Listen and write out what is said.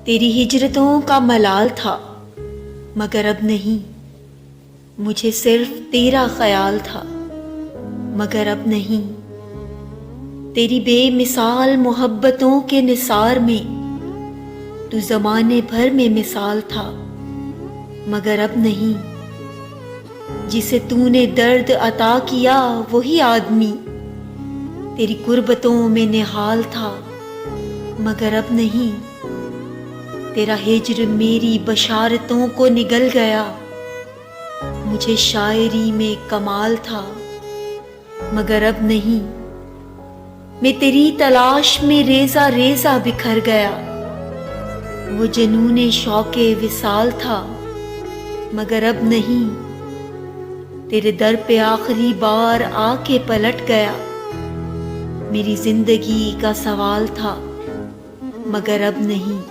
तेरी हिजरतों का मलाल था, मगर अब नहीं। मुझे सिर्फ तेरा ख्याल था, मगर अब नहीं। तेरी बेमिसाल मोहब्बतों के निसार में तू ज़माने भर में मिसाल था, मगर अब नहीं। जिसे तूने दर्द अता किया वही आदमी तेरी कुर्बतों में निहाल था, मगर अब नहीं। तेरा हिज्र मेरी बशारतों को निगल गया। मुझे शायरी में कमाल था, मगर अब नहीं। मैं तेरी तलाश में रेजा रेजा बिखर गया। वो जनूने शौके विसाल था, मगर अब नहीं। तेरे दर पे आखिरी बार आके पलट गया। मेरी जिंदगी का सवाल था, मगर अब नहीं।